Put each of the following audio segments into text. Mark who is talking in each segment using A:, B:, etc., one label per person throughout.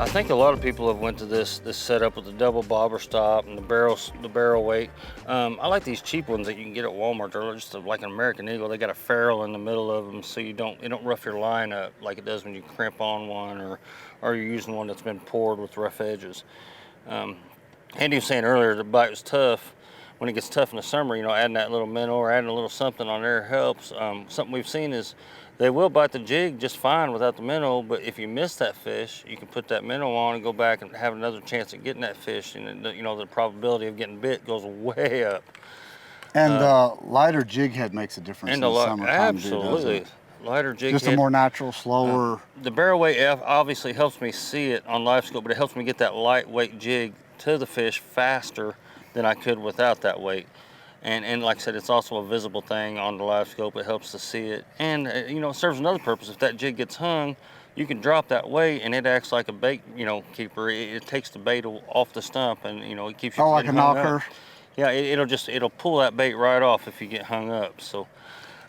A: I think a lot of people have went to this setup with the double bobber stop and the barrel weight. I like these cheap ones that you can get at Walmart. They're just like an American Eagle. They got a ferrule in the middle of them, so it don't rough your line up like it does when you crimp on one, or you're using one that's been poured with rough edges. Andy was saying earlier the bite was tough. When it gets tough in the summer, adding that little minnow or adding a little something on there helps. Something we've seen is they will bite the jig just fine without the minnow, but if you miss that fish, you can put that minnow on and go back and have another chance at getting that fish, and the probability of getting bit goes way up.
B: And lighter jig head makes a difference in the summertime.
A: Absolutely. Lighter jig
B: just
A: head.
B: A more natural, slower.
A: The barrel weight obviously helps me see it on live scope, but it helps me get that lightweight jig to the fish faster than I could without that weight. And like I said, it's also a visible thing on the live scope. It helps to see it. And, it serves another purpose. If that jig gets hung, you can drop that weight and it acts like a bait, keeper. It takes the bait off the stump and, it keeps you
B: from like a knocker.
A: Up. Yeah, it'll pull that bait right off if you get hung up. So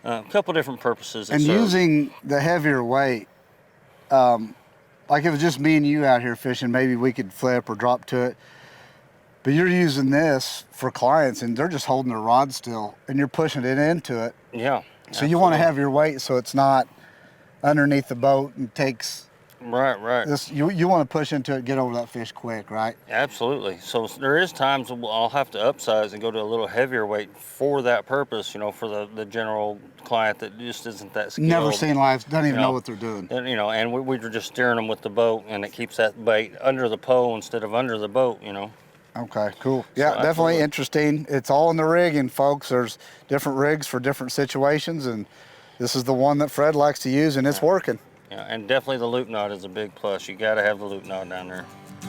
A: a couple different purposes.
B: And using the heavier weight, like if it was just me and you out here fishing, maybe we could flip or drop to it. But you're using this for clients and they're just holding their rod still and you're pushing it into it.
A: Yeah.
B: So absolutely. You want to have your weight so it's not underneath the boat and takes...
A: Right.
B: You want to push into it, get over that fish quick, right?
A: Absolutely. So there is times I'll have to upsize and go to a little heavier weight for that purpose, for the general client that just isn't that skilled.
B: Never seen live, doesn't even know what they're doing.
A: And we're just steering them with the boat and it keeps that bait under the pole instead of under the boat,
B: Okay, cool. Yeah,
A: so
B: definitely interesting. It's all in the rigging, folks. There's different rigs for different situations, and this is the one that Fred likes to use, and it's working.
A: Yeah, and definitely the loop knot is a big plus. You got to have the loop knot down there.